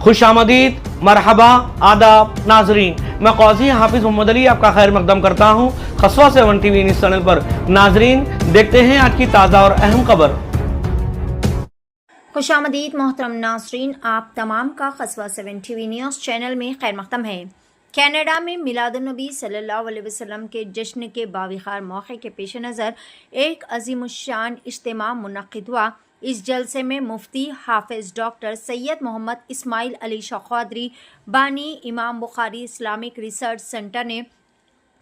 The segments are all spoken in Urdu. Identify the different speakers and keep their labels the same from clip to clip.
Speaker 1: خوش آمدید، مرحبا، آداب ناظرین، میں قاضی حافظ محمد علی آپ کا خیر مقدم کرتا ہوں خصوصا 7 ٹی وی نیوز چینل پر۔ ناظرین دیکھتے ہیں آج کی تازہ اور اہم خبر۔
Speaker 2: خوش آمدید محترم ناظرین، آپ تمام کا خصوصا 7 ٹی وی نیوز چینل میں خیر مقدم ہے۔ کینیڈا میں میلاد النبی صلی اللہ علیہ وسلم کے جشن کے باوقار موقع کے پیش نظر ایک عظیم الشان اجتماع منعقد ہوا۔ اس جلسے میں مفتی حافظ ڈاکٹر سید محمد اسماعیل علی شاہ قادری بانی امام بخاری اسلامک ریسرچ سینٹر نے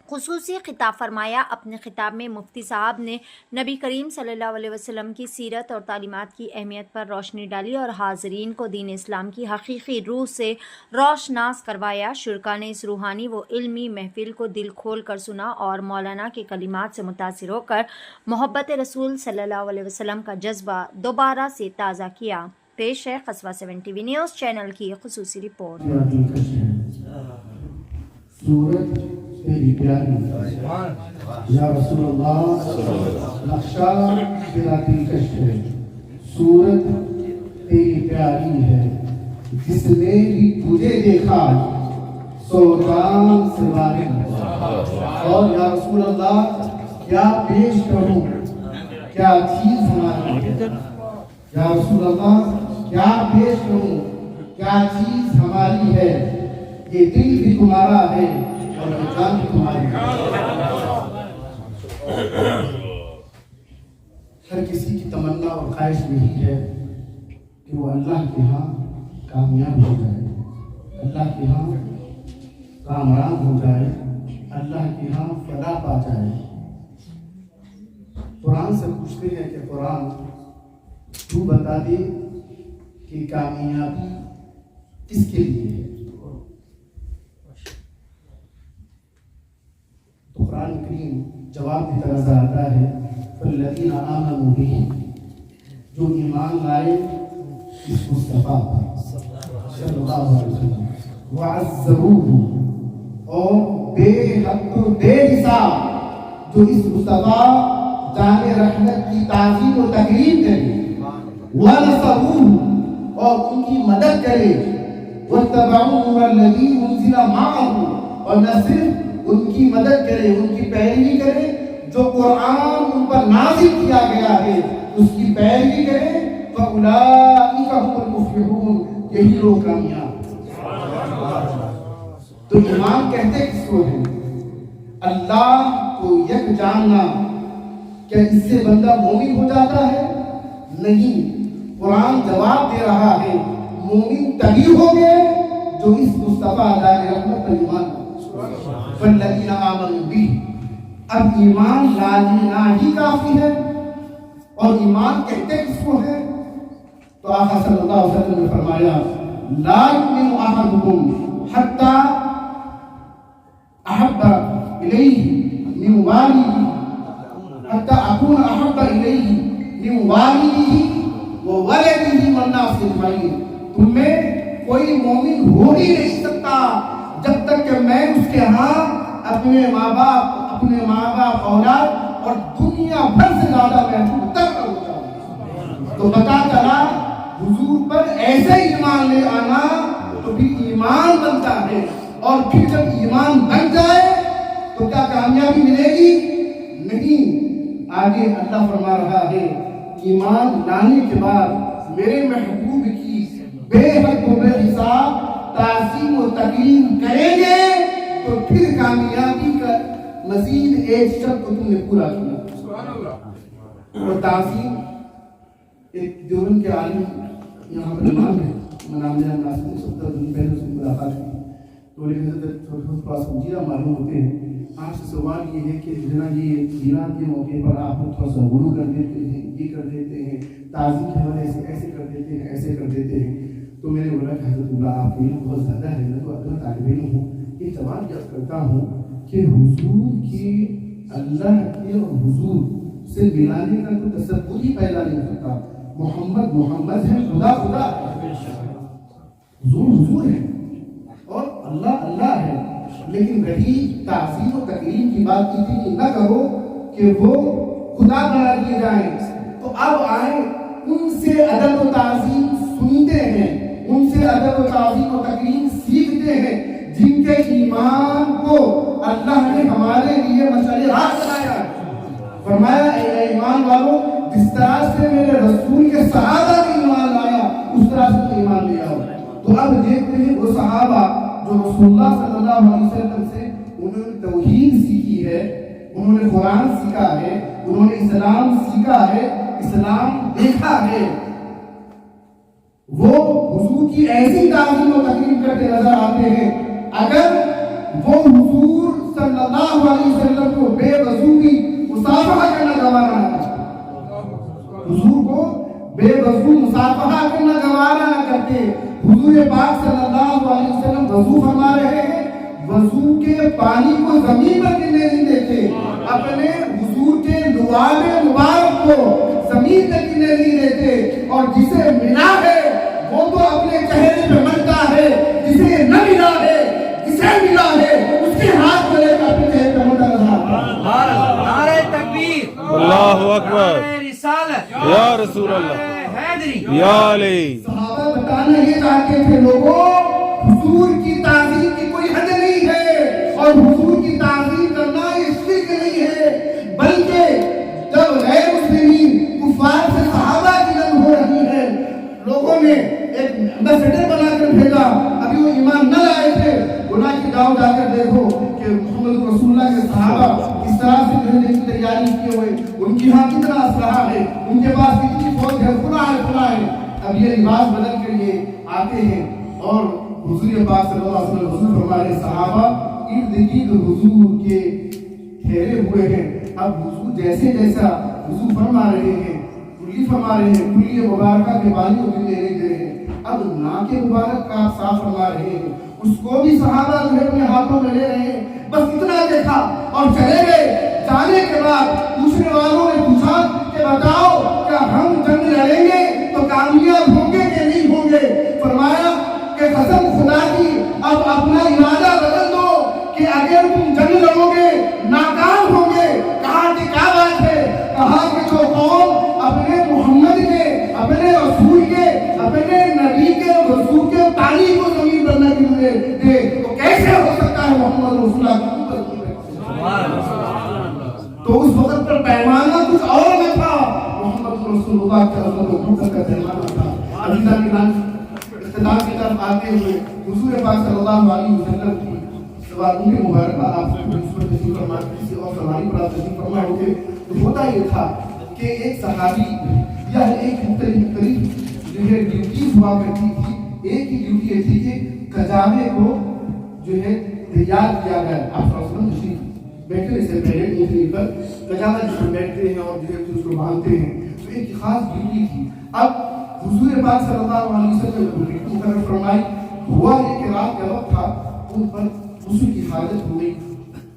Speaker 2: خصوصی خطاب فرمایا۔ اپنے خطاب میں مفتی صاحب نے نبی کریم صلی اللہ علیہ وسلم کی سیرت اور تعلیمات کی اہمیت پر روشنی ڈالی اور حاضرین کو دین اسلام کی حقیقی روح سے روشناس کروایا۔ شرکا نے اس روحانی و علمی محفل کو دل کھول کر سنا اور مولانا کے کلمات سے متاثر ہو کر محبت رسول صلی اللہ علیہ وسلم کا جذبہ دوبارہ سے تازہ کیا۔ پیش ہے خصوصا 7 ٹی وی نیوز چینل کی خصوصی رپورٹ۔
Speaker 3: تیری پیاری یا رسول اللہ نقشہ تیرا دلکش ہے، صورت تیری پیاری ہے، جس نے بھی تجھے دیکھا سو جان سے وارد۔ اور یا رسول اللہ کیا پیش کروں، کیا چیز ہماری ہے، یا رسول اللہ کیا پیش کروں، کیا چیز ہماری ہے، یہ دل بھی تمہارا ہے اور جان بھی تمہاری ہے۔ ہر کسی کی تمنا اور خواہش یہی ہے کہ وہ اللہ کے ہاں کامیاب ہو جائے، اللہ کے ہاں کامران ہو جائے، اللہ کے ہاں فلاح پا جائے۔ قرآن سے پوچھتے ہیں کہ قرآن تو بتا دے کہ کامیابی کس کے لیے ہے؟ تو قرآن کریم جواب کی طرح سے آتا ہے فالذین آمنوا به، جو ایمان لائے اس مصطفیٰ پر صلی اللہ علیہ وسلم، وعزروہ، اور بے حد و بے حساب جو اس مصطفیٰ جان رحمت کی تعظیم و تکریم کرے، ونصروہ، اور ان کی مدد کرے، واتبعوا النور الذی انزل معہ، اور نہ صرف ان کی مدد کرے، ان کی پیروی کرے، جو قرآن ان پر نازل کیا گیا ہے اس کی پیروی کرے، فَأُولَٰئِكَ هُمُ الْمُفْلِحُونَ، یہی لوگ کامیاب۔ تو ایمان کہتے کس کو ہے؟ اللہ کو یک جاننا۔ کیا اس سے بندہ مومن ہو جاتا ہے؟ نہیں۔ قرآن جواب دے رہا ہے مومن تبھی ہو گئے جو اس مصطفیٰ دار رحمت پر ایمان والذین آمنوا به۔ اب ایمان لانا ہی کافی ہے، اور ایمان کہتے کس کو ہے؟ تو آقا صلی اللہ علیہ وسلم نے فرمایا لا یؤمن احدکم حتی احب الیہ من والدہ، حتی اکون احب الیہ من والدہ وولدہ والناس اجمعین۔ تم میں کوئی مومن ہو ہی نہیں سکتا جب تک کہ میں اس کے ہاں اپنے ماں باپ اولاد اور دنیا بھر سے زیادہ محبوب تک ہو جاؤں۔ تو پتا چلا حضور پر ایسے ایمان لے آنا تو بھی ایمان بنتا ہے، اور پھر جب ایمان بن جائے تو کیا کامیابی ملے گی؟ نہیں۔ آگے اللہ فرما رہا ہے ایمان لانے کے بعد میرے محبوب کی بے حد و بے حساب تعظیم و تکریم کریں گے تو پھر کامیابی کا مزید ایک شرط کو تم نے پورا کیا۔ اور تعظیم ایک دیوبند کے عالم یہاں پر امام ہے، نام جان ناصر 70 دن پہلے اس کی ملاقات کی تو لیکن تھوڑا تھوڑا سمجھیرہ معلوم ہوتے ہیں۔ آپ سے سوال یہ ہے کہ جناب یہ میلاد کے موقع پر آپ تھوڑا سا غلو کر دیتے ہیں، یہ کر دیتے ہیں، تعظیم کے حوالے سے ایسے کر دیتے ہیں، ایسے کر دیتے ہیں۔ تو میں نے بولا کہ حضرت اللہ آپ کو علم بہت زیادہ ہے، میں تو اپنا طالب علم ہوں، یہ سوال جب کرتا ہوں کہ حضور کی اللہ کے اور حضور سے ملانے کا تو تصور ہی پیدا نہیں کرتا۔ محمد محمد ہے، خدا خدا ہے، حضور حضور ہے اور اللہ اللہ ہے، لیکن رہی تعظیم و تکریم کی بات اتنی نہ کرو کہ وہ خدا بنا دیے جائیں۔ تو اب آئیں ان سے ادب و تعظیم سنتے ہیں، ان سے ادب و تعظیم و تکریم سیکھتے ہیں جن کے ایمان کو اللہ نے ہمارے لیے مشعل راہ بنایا ہے. فرمایا اے ایمان والو جس طرح سے میرے رسول کے صحابہ نے ایمان لایا اس طرح سے تو ایمان لے آؤ. تو اب دیکھتے ہیں وہ صحابہ جو رسول اللہ صلی اللہ علیہ وسلم سے انہوں نے توحید سیکھی ہے, انہوں نے قرآن سیکھا ہے, انہوں نے اسلام سیکھا ہے, اسلام دیکھا ہے, وہ حضور کی ایسی تعظیم و تکریم کرتے نظر آتے ہیں. اگر وہ حضور صلی اللہ علیہ وسلم کو بے وضو بھی مصافحہ کرنا گوارا نہ کرتے, حضور کو بے وضو مصافحہ کرنا گوارا نہ کرتے, حضور پاک صلی اللہ علیہ وسلم وضو فرما رہے ہیں, وضو کے پانی کو زمین پر گرنے نہیں دیتے, اپنے حضور کے لعاب مبارک کو زمین پر گرنے نہیں دیتے, اور جسے ملا ہے وہ تو اپنے چہرے پہ ملتا ہے, جسے نہ ملا ہے, جسے ملا ہے اس کے ہاتھ میں لے کر اپنے چہرے پہ ملتا رہا.
Speaker 4: نعرہ تکبیر,
Speaker 5: اللہ اکبر,
Speaker 4: نعرہ رسالت,
Speaker 5: یا رسول اللہ,
Speaker 4: نعرہ حیدری.
Speaker 5: یا علی.
Speaker 3: صحابہ بتانا یہ چاہتے تھے لوگوں حضور کی تعظیم کی کوئی حد نہیں ہے, اور حضور کی تعظیم کرنا یہ شرک نہیں ہے, بلکہ جب غیر مسلمین کفار سے صحابہ کی جنگ ہو رہی ہے, لوگوں نے ایک ایمبیسڈر بنا کر بھیجا, ابھی وہ ایمان نہ لائے تھے, گناہ کی گاؤں جا کر دیکھو کہ محمد رسول اللہ کے صحابہ کس طرح سے جو ہے تیاری کیے ہوئے, ان کی ہاں کتنا اسلحہ ہے, ان کے پاس کتنی فوج ہے, فلاں ہے. اب یہ لباس بدل کر یہ آتے ہیں اور حضور پاک صلی اللہ علیہ وسلم حضور فرمائے صحابہ ارد گرد حضور کے ٹھہرے ہوئے ہیں. اب حضور جیسے جیسا حضور فرما رہے ہیں, کلی فرما رہے ہیں, کلی مبارکہ کے بانی کو بھی دے رہے ہیں, اب ناک مبارک کا آپ صاف فرما رہے ہیں, اس کو بھی صحابہ جو ہے اپنے ہاتھوں میں لے رہے ہیں. بس اتنا دیکھا اور چلے گئے. جانے کے بعد پوچھنے والوں نے پوچھا کہ بتاؤ کیا ہم جنگ لڑیں گے تو کامیاب ہوں گے کہ نہیں ہوں گے؟ فرمایا کہ قسم خدا کی اب اپنا ارادہ بدل دو کہ اگر تم جنگ لڑو گے ناکام ہوں گے. کہا کہ کیا بات ہے؟ کہا کہ جو قوم اپنے محمد کے, اپنے رسول کے, اپنے نبی کے رسول کے پانی کو زمین پر نہ گرنے دے تو کیسے ہو سکتا ہے محمد رسول اللہ کی امت کی؟ تو اس وقت پر پیمانہ کچھ اور نہ تھا, محمد رسول اللہ کے عظمت و قدرت کا پیمانہ تھا. عزیزان کرام, اختتام کی طرف آتے ہوئے حضور پاک صلی اللہ علیہ وسلم کی سوالوں کے مبارکہ آپ کو اس پر تشریف فرما کسی اور سواری پر آپ تشریف فرما ہوتے تو ہوتا یہ تھا کہ ایک صحابی یا ایک مختلف جو ہے ڈیوٹی ہوا کرتی تھی. ایک ہی ڈیوٹی یہ تھی کہ کجاوے کو جو ہے تیار کیا گیا. آپ صلی اللہ علیہ وسلم تشریف بیٹھنے سے پہلے اونٹنی پر کجاوا جس میں بیٹھتے ہیں اور جو ہے اس کو باندھتے ہیں, تو ایک خاص ڈیوٹی تھی. اب حضور پاک صلی اللہ علیہ وسلم نے مقرر فرمائی. ہوا یہ کہ رات کا وقت تھا, ان پر غسل کی حاجت ہو گئی.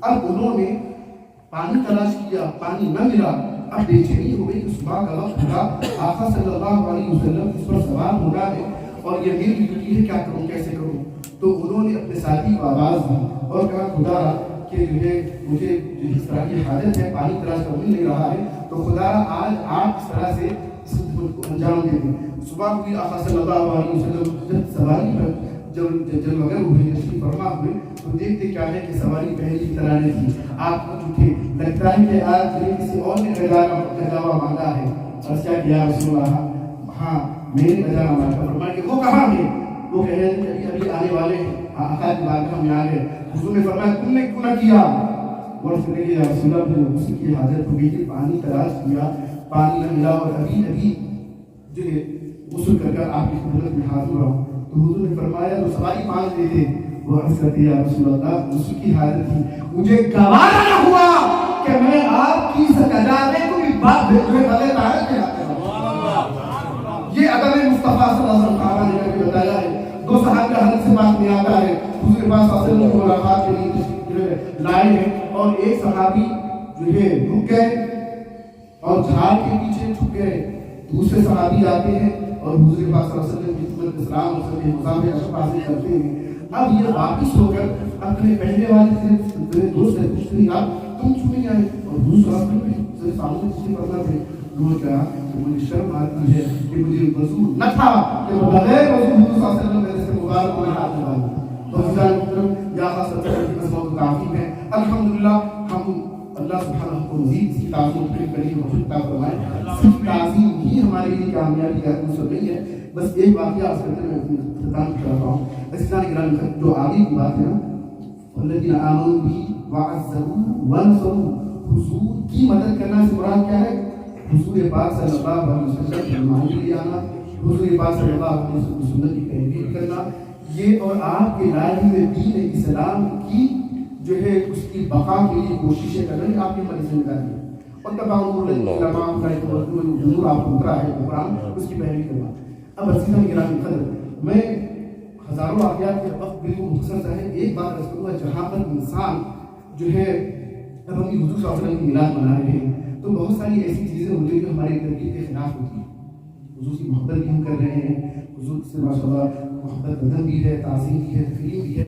Speaker 3: اب انہوں نے پانی تلاش کیا, پانی نہ ملا. اب بے چینی ہو گئی کہ صبح کا وقت ہوگا, آقا صلی اللہ علیہ وسلم اس پر سوال ہونا ہے اور یہ میری ڈیوٹی ہے, کیا کروں, کیسے کروں؟ تو انہوں نے اپنے ساتھی کو آواز دی اور کہا خدا کہ جو ہے مجھے اس طرح کی حاجت ہے, پانی تلاش کر مل نہیں رہا ہے, تو خدا آج آپ اس طرح سے اس خدمت کو انجام دے دیں. صبح ہوئی, آقا صلی اللہ علیہ وسلم جب سواری پر جب وغیرہ ہوئے تشریف فرما ہوئے تو دیکھتے کیا ہے کہ سواری پہلے کی طرح نہیں تھی. آپ اٹھے, لگتا ہے کہ آج کسی اور نے گجاوا مانگا ہے. اور کیا رسول اللہ, ہاں میں نے گجاوا مانگا. فرمایا کہ وہ کہاں ہے؟ وہ کہہ رہے ہیں کہ ابھی آنے والے ہیں, آقا کی بارگاہ میں آ گئے. حضور نے فرمایا تم نے کیوں نہ کیا؟ اور اس نے کہا رسول اللہ نے غسل کی حاجت ہو گئی تھی, پانی تلاش کیا, پانی نہ ملا اور ابھی جو ہے غسل کر کر آپ کی خدمت میں حاضر ہوں. تو حضور نے فرمایا تو سواری مانگ لیتے. وہ عرض کرتے یا رسول اللہ غسل کی حاجت تھی, مجھے گوارا نہ ہوا کہ میں آپ کی سجادے کو بھی بات بھیجے بغیر طاہر کے ہاتھ میں. یہ ادب مصطفیٰ صلی اللہ علیہ وسلم نے کر کے بتایا ہے. دو صحابہ کا حدیث سے بات میں آتا ہے, حضور پاک صلی اللہ علیہ وسلم کی ملاقات کے لیے لائے ہیں اور ایک صحابی جو ہے رک گئے اور جھاڑ کے پیچھے چھپ گئے. دوسرے صحابی آتے ہیں اور حضور پاک صلی اللہ علیہ وسلم کی خدمت میں سلام اور سب مصافحہ اشرف حاصل کرتے ہیں. اب یہ واپس ہو کر اپنے پہلے والے سے دوست سے پوچھتے ہیں آپ تم چھپ نہیں آئے؟ اور حضور صلی اللہ علیہ وسلم سامنے سے پڑھنا تھے. انہوں نے کہا کہ مجھے شرم آتی ہے کہ مجھے وضو نہ تھا کہ بغیر وضو حضور صلی اللہ علیہ وسلم میرے سے مبارک کو ہاتھ لگاؤں. تو حضرات محترم یا خاص طور پر عظمت کافی ہے. الحمدللہ ہم اللہ سبحانہ کو مزید اس کی تعظیم کریں اور خطہ فرمائیں. صرف تعظیم ہی ہمارے لیے کامیابی کا عنصر نہیں ہے. بس ایک واقعہ اس کرتے میں اختتام کر رہا ہوں. اسلام گرامی جو آگے کی بات ہے نا الذین آمنوا بھی وعزروه وانصروه, حضور کی مدد کرنا سے مراد کیا ہے؟ حضور پاک صلی اللہ علیہ وسلم کی معنی لے آنا, حضور پاک صلی اللہ علیہ وسلم کی سنت کی پیروی کرنا, یہ اور آپ کے لائے ہوئے دین اسلام کی جو ہے اس کی بقا کے لیے کوششیں کر رہے ہیں. آپ کی مدد سے نکال دیا اور تباہ علماء کا ایک حضور آپ کو اترا ہے قرآن, اس کی پیروی کرنا. اب عزیزان گرامی قدر, میں ہزاروں واقعات کے وقت بالکل مختصر سا ہے, ایک بات رس کروں گا. جہاں پر انسان جو ہے اب ہم حضور صلی اللہ علیہ وسلم کی میلاد منا رہے ہیں تو بہت ساری ایسی چیزیں ہوتی ہیں جو ہماری تربیت کے خلاف ہوتی ہیں. حضور کی محبت بھی ہم کر رہے ہیں, حضور سے ماشاء اللہ محبت بدن بھی ہے, تعظیم بھی ہے, تکریم